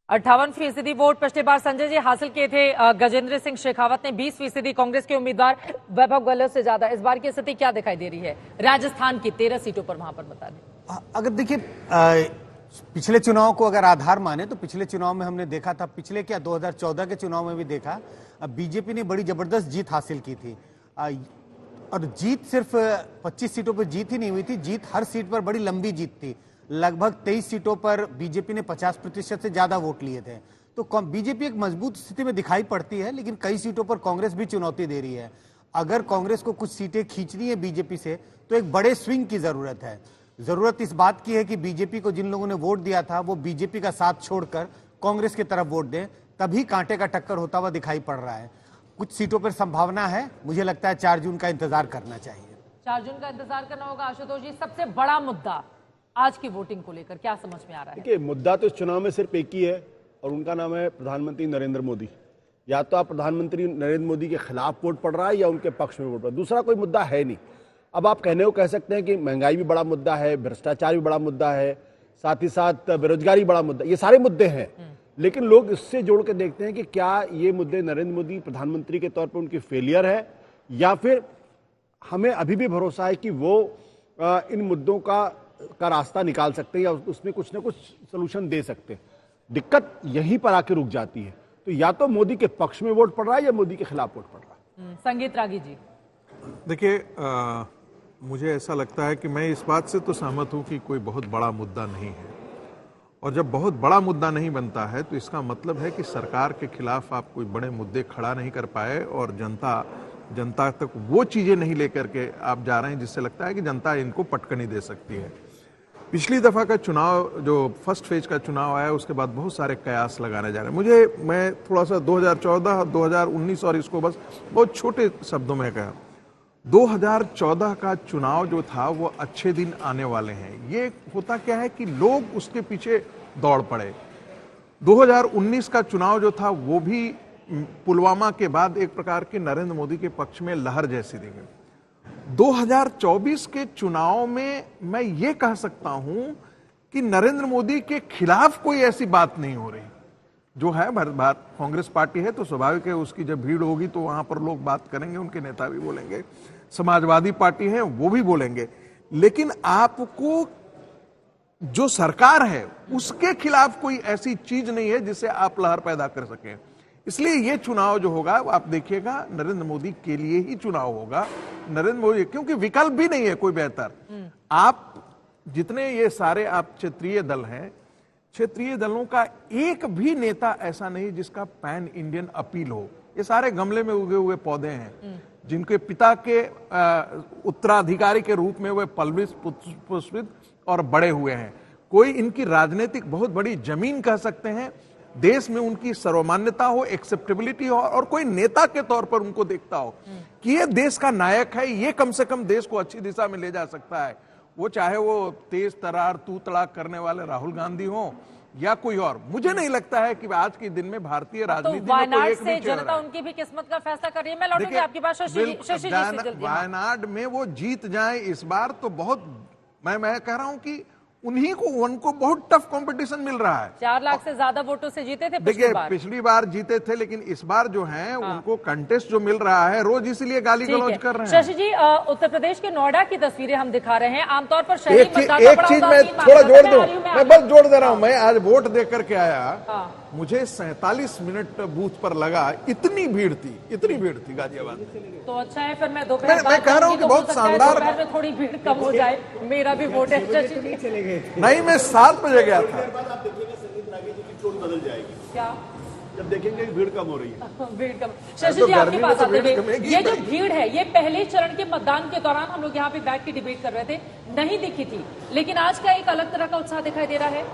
58% vote पिछले बार संजय जी हासिल किए थे। गजेंद्र सिंह शेखावत ने 20%, कांग्रेस के उम्मीदवार वैभव गहलोत से ज्यादा। इस बार की स्थिति क्या दिखाई दे रही है राजस्थान की 13 सीटों पर? वहां पर बता दें। अगर देखिए पिछले चुनाव को अगर आधार माने तो पिछले चुनाव में हमने देखा था, पिछले क्या 2014 के चुनाव में भी देखा, बीजेपी ने बड़ी जबरदस्त जीत हासिल की थी। और जीत सिर्फ 25 सीटों पर जीत ही नहीं हुई थी, जीत हर सीट पर बड़ी लंबी जीत थी। लगभग 23 सीटों पर बीजेपी ने 50% से ज्यादा वोट लिए थे। तो बीजेपी एक मजबूत स्थिति में दिखाई पड़ती है, लेकिन कई सीटों पर कांग्रेस भी चुनौती दे रही है। अगर कांग्रेस को कुछ सीटें खींचनी है बीजेपी से तो एक बड़े स्विंग की जरूरत है। जरूरत इस बात की है कि बीजेपी को जिन लोगों ने वोट दिया था वो बीजेपी का साथ छोड़कर कांग्रेस की तरफ वोट दें, तभी कांटे का टक्कर होता हुआ दिखाई पड़ रहा है। कुछ सीटों पर संभावना है, मुझे लगता है 4 जून का इंतजार करना चाहिए। 4 जून का इंतजार करना होगा। आशुतोष जी, सबसे बड़ा मुद्दा आज की वोटिंग को लेकर क्या समझ में आ रहा है? देखिए, मुद्दा तो इस चुनाव में सिर्फ एक ही है और उनका नाम है प्रधानमंत्री नरेंद्र मोदी। या तो आप प्रधानमंत्री नरेंद्र मोदी के खिलाफ वोट पड़ रहा है या उनके पक्ष में वोट पड़ रहा है, दूसरा कोई मुद्दा है नहीं। अब आप कहने को कह सकते हैं कि महंगाई भी बड़ा मुद्दा है, भ्रष्टाचार भी बड़ा मुद्दा है, साथ ही साथ बेरोजगारी बड़ा मुद्दा, ये सारे मुद्दे हैं। लेकिन लोग इससे जोड़ के देखते हैं कि क्या ये मुद्दे नरेंद्र मोदी प्रधानमंत्री के तौर पर उनकी फेलियर है या फिर हमें अभी भी भरोसा है कि वो इन मुद्दों का रास्ता निकाल सकते हैं या उसमें कुछ ना कुछ सोल्यूशन दे सकते हैं। दिक्कत यहीं पर आके रुक जाती है। तो या तो मोदी के पक्ष में वोट पड़ रहा है या मोदी के खिलाफ वोट पड़ रहा है। संगीत रागी जी, देखिए, मुझे ऐसा लगता है कि मैं इस बात से तो सहमत हूं कि कोई बहुत बड़ा मुद्दा नहीं है, और जब बहुत बड़ा मुद्दा नहीं बनता है तो इसका मतलब है कि सरकार के खिलाफ आप कोई बड़े मुद्दे खड़ा नहीं कर पाए और जनता तक वो चीजें नहीं लेकर के आप जा रहे हैं जिससे लगता है कि जनता इनको पटकनी दे सकती है। पिछली दफा का चुनाव, जो फर्स्ट फेज का चुनाव आया, उसके बाद बहुत सारे कयास लगाने जा रहे हैं। मैं थोड़ा सा 2014, 2019 और इसको बस बहुत छोटे शब्दों में कहा, 2014 का चुनाव जो था वो अच्छे दिन आने वाले हैं। ये होता क्या है कि लोग उसके पीछे दौड़ पड़े। 2019 का चुनाव जो था वो भी पुलवामा के बाद एक प्रकार के नरेंद्र मोदी के पक्ष में लहर जैसी दी गई। 2024 के चुनाव में मैं ये कह सकता हूं कि नरेंद्र मोदी के खिलाफ कोई ऐसी बात नहीं हो रही। जो है कांग्रेस पार्टी है तो स्वाभाविक है उसकी जब भीड़ होगी तो वहां पर लोग बात करेंगे, उनके नेता भी बोलेंगे, समाजवादी पार्टी है वो भी बोलेंगे, लेकिन आपको जो सरकार है उसके खिलाफ कोई ऐसी चीज नहीं है जिससे आप लहर पैदा कर सकें। इसलिए ये चुनाव जो होगा आप देखिएगा नरेंद्र मोदी के लिए ही चुनाव होगा। नरेंद्र मोदी, क्योंकि विकल्प भी नहीं है कोई बेहतर। आप जितने ये सारे आप क्षेत्रीय दल हैं, क्षेत्रीय दलों का एक भी नेता ऐसा नहीं जिसका पैन इंडियन अपील हो। ये सारे गमले में उगे हुए पौधे हैं जिनके पिता के उत्तराधिकारी के रूप में वे पल्वित पुष्पित और बड़े हुए हैं। कोई इनकी राजनीतिक बहुत बड़ी जमीन कह सकते हैं, देश में उनकी सर्वमान्यता हो, एक्सेप्टेबिलिटी हो, और कोई नेता के तौर पर उनको देखता हो कि ये देश का नायक है, ये कम से कम देश को अच्छी दिशा में ले जा सकता है। वो चाहे वो तेज तरार तू तड़ाक करने वाले राहुल गांधी हो या कोई और। मुझे नहीं लगता है कि आज के दिन में भारतीय राजनीति में कोई एक से जनता उनकी भी किस्मत का फैसला कर रही है। मैं लौटूंगी आपकी बात शशि जी। वायनाड में वो जीत जाए इस बार तो बहुत, मैं कह रहा हूं कि उन्हीं को उनको बहुत टफ कंपटीशन मिल रहा है। 4 लाख से ज्यादा वोटों से जीते थे पिछली बार जीते थे, लेकिन इस बार जो है उनको कंटेस्ट जो मिल रहा है रोज, इसलिए गाली गलौज कर रहे हैं। शशि जी, उत्तर प्रदेश के नोएडा की तस्वीरें हम दिखा रहे हैं। आमतौर पर शहरी एक चीज मैं थोड़ा जोड़ दूं, मैं बस जोड़ दे रहा हूं। मैं आज वोट दे करके आया, मुझे 47 मिनट बूथ पर लगा, इतनी भीड़ थी गाजियाबाद में। तो अच्छा है, फिर मैं दोपहर मैं कह रहा हूँ कि बहुत शानदार, में थोड़ी भीड़ कम हो जाए, मेरा भी वोट है। नहीं, मैं 7 बजे गया था। आप देखिएगा संगीत रागी जी की टोन बदल जाएगी क्या जब देखेंगे कि भीड़ कम हो रही है। भीड़ कम। शशि जी, आपके पास आते हैं, ये जो भीड़ है ये पहले चरण के मतदान के दौरान हम लोग यहाँ पे बैठ के डिबेट कर रहे थे, नहीं दिखी थी, लेकिन आज का एक अलग तरह का उत्साह दिखाई दे रहा है।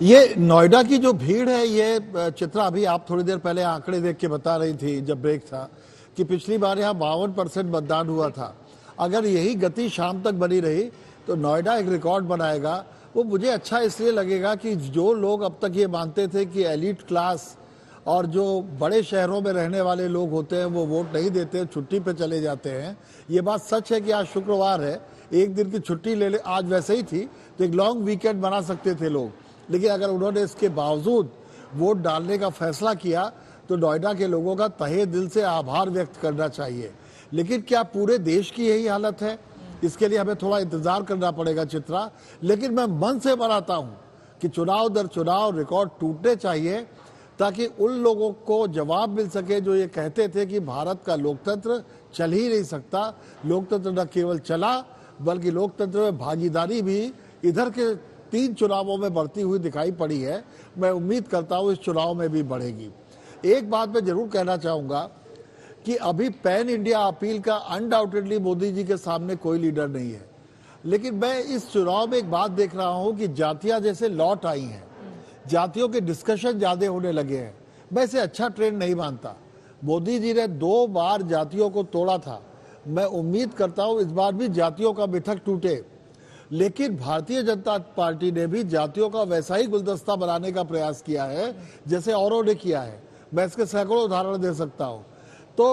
ये नोएडा की जो भीड़ है, ये चित्रा अभी आप थोड़ी देर पहले आंकड़े देख के बता रही थी जब ब्रेक था कि पिछली बार यहाँ 52% मतदान हुआ था। अगर यही गति शाम तक बनी रही तो नोएडा एक रिकॉर्ड बनाएगा। वो मुझे अच्छा इसलिए लगेगा कि जो लोग अब तक ये मानते थे कि एलीट क्लास और जो बड़े शहरों में रहने वाले लोग होते हैं वो वोट नहीं देते, छुट्टी पे चले जाते हैं। ये बात सच है कि आज शुक्रवार है, एक दिन की छुट्टी ले ले, आज वैसे ही थी तो एक लॉन्ग वीकेंड बना सकते थे लोग, लेकिन अगर उन्होंने इसके बावजूद वोट डालने का फैसला किया तो नोएडा के लोगों का तहे दिल से आभार व्यक्त करना चाहिए। लेकिन क्या पूरे देश की यही हालत है? इसके लिए हमें थोड़ा इंतजार करना पड़ेगा चित्रा। लेकिन मैं मन से बनाता हूं कि चुनाव दर चुनाव रिकॉर्ड टूटने चाहिए ताकि उन लोगों को जवाब मिल सके जो ये कहते थे कि भारत का लोकतंत्र चल ही नहीं सकता। लोकतंत्र न केवल चला बल्कि लोकतंत्र में भागीदारी भी इधर के 3 चुनावों में बढ़ती हुई दिखाई पड़ी है। मैं उम्मीद करता हूं इस चुनाव में भी बढ़ेगी। एक बात मैं जरूर कहना चाहूंगा कि अभी पैन इंडिया अपील का अनडाउटेडली मोदी जी के सामने कोई लीडर नहीं है, लेकिन मैं इस चुनाव में एक बात देख रहा हूं कि जातियां जैसे लौट आई हैं, जातियों के डिस्कशन ज्यादा होने लगे हैं। मैं इसे अच्छा ट्रेंड नहीं मानता। मोदी जी ने 2 बार जातियों को तोड़ा था। मैं उम्मीद करता हूं इस बार भी जातियों का मिथक टूटे। लेकिन भारतीय जनता पार्टी ने भी जातियों का वैसा ही गुलदस्ता बनाने का प्रयास किया है जैसे औरों ने किया है। मैं इसके सैकड़ों उदाहरण दे सकता हूं। तो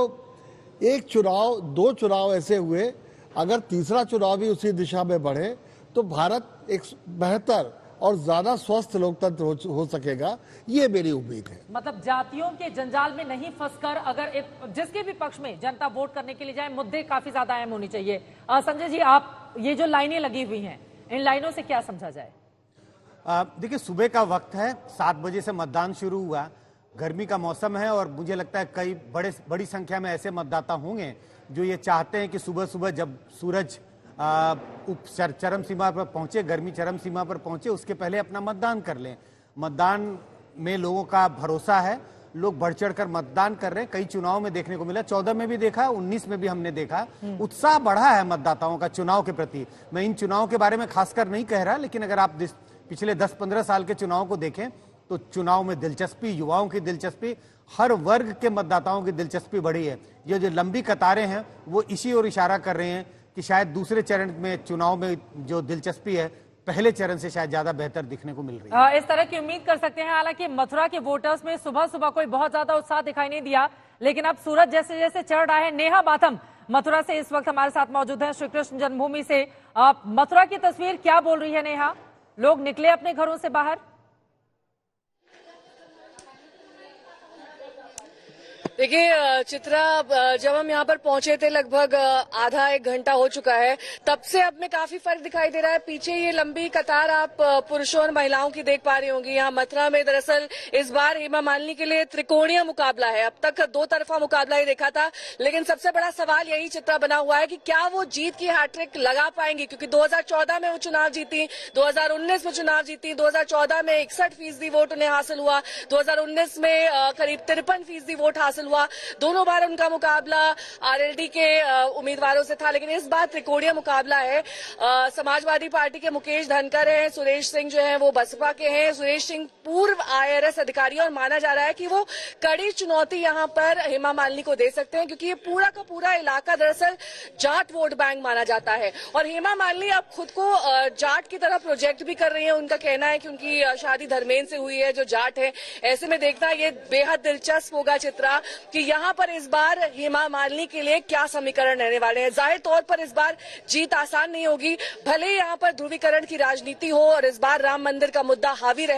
एक चुनाव 2 चुनाव ऐसे हुए, अगर तीसरा चुनाव भी उसी दिशा में बढ़े तो भारत एक बेहतर और ज्यादा स्वस्थ लोकतंत्र हो सकेगा, ये मेरी उम्मीद है। मतलब जातियों के जंजाल में नहीं फंसकर अगर जिसके भी पक्ष में जनता वोट करने के लिए जाए, मुद्दे काफी ज्यादा अहम होनी चाहिए। संजय जी, आप ये जो लाइनें लगी हुई हैं, इन लाइनों से क्या समझा जाए? देखिए, सुबह का वक्त है, 7 बजे से मतदान शुरू हुआ। गर्मी का मौसम है और मुझे लगता है कई बड़ी संख्या में ऐसे मतदाता होंगे जो ये चाहते हैं कि सुबह सुबह जब सूरज चरम सीमा पर पहुंचे, गर्मी चरम सीमा पर पहुंचे, उसके पहले अपना मतदान कर लें। मतदान में लोगों का भरोसा है, लोग बढ़ चढ़ कर मतदान कर रहे हैं। कई चुनाव में देखने को मिला, 14 में भी देखा, 19 में भी हमने देखा, उत्साह बढ़ा है मतदाताओं का चुनाव के प्रति। मैं इन चुनाव के बारे में खासकर नहीं कह रहा, लेकिन अगर आप पिछले 10-15 साल के चुनाव को देखें तो चुनाव में दिलचस्पी, युवाओं की दिलचस्पी, हर वर्ग के मतदाताओं की दिलचस्पी बढ़ी है। ये जो लंबी कतारें हैं वो इसी ओर इशारा कर रहे हैं कि शायद दूसरे चरण में चुनाव में जो दिलचस्पी है पहले चरण से शायद ज्यादा बेहतर दिखने को मिल रही है। इस तरह की उम्मीद कर सकते हैं। हालांकि मथुरा के वोटर्स में सुबह सुबह कोई बहुत ज्यादा उत्साह दिखाई नहीं दिया, लेकिन अब सूरज जैसे जैसे चढ़ रहा है। नेहा बाथम मथुरा से इस वक्त हमारे साथ मौजूद है, श्री कृष्ण जन्मभूमि से। मथुरा की तस्वीर क्या बोल रही है नेहा? लोग निकले अपने घरों से बाहर? देखिए चित्रा, जब हम यहाँ पर पहुंचे थे लगभग आधा 1 घंटा हो चुका है, तब से अब में काफी फर्क दिखाई दे रहा है। पीछे ये लंबी कतार आप पुरुषों और महिलाओं की देख पा रही होंगी। यहाँ मथुरा में दरअसल इस बार हेमा मालिनी के लिए त्रिकोणीय मुकाबला है। अब तक 2 तरफा मुकाबला ही देखा था, लेकिन सबसे बड़ा सवाल यही चित्रा बना हुआ है कि क्या वो जीत की हैट्रिक लगा पाएंगी, क्योंकि 2014 में वो चुनाव जीती, 2019 में चुनाव जीती। 2014 में 61% वोट उन्हें हासिल हुआ, 2019 में करीब 53% वोट हासिल हुआ। दोनों बार उनका मुकाबला आरएलडी के उम्मीदवारों से था, लेकिन इस बार त्रिकोणीय मुकाबला है। समाजवादी पार्टी के मुकेश धनकर हैं, सुरेश सिंह जो हैं वो बसपा के हैं। सुरेश सिंह पूर्व IRS अधिकारी और माना जा रहा है कि वो कड़ी चुनौती यहां पर हेमा मालिनी को दे सकते हैं, क्योंकि ये पूरा का पूरा इलाका दरअसल जाट वोट बैंक माना जाता है। और हेमा मालिनी अब खुद को जाट की तरह प्रोजेक्ट भी कर रही है। उनका कहना है कि उनकी शादी धर्मेंद्र से हुई है जो जाट है। ऐसे में देखना ये बेहद दिलचस्प होगा चित्रा कि यहां पर इस बार हेमा मालिनी के लिए क्या समीकरण रहने वाले हैं। जाहिर तौर पर इस बार जीत आसान नहीं होगी, भले ही यहां पर ध्रुवीकरण की राजनीति हो और इस बार राम मंदिर का मुद्दा हावी रहे।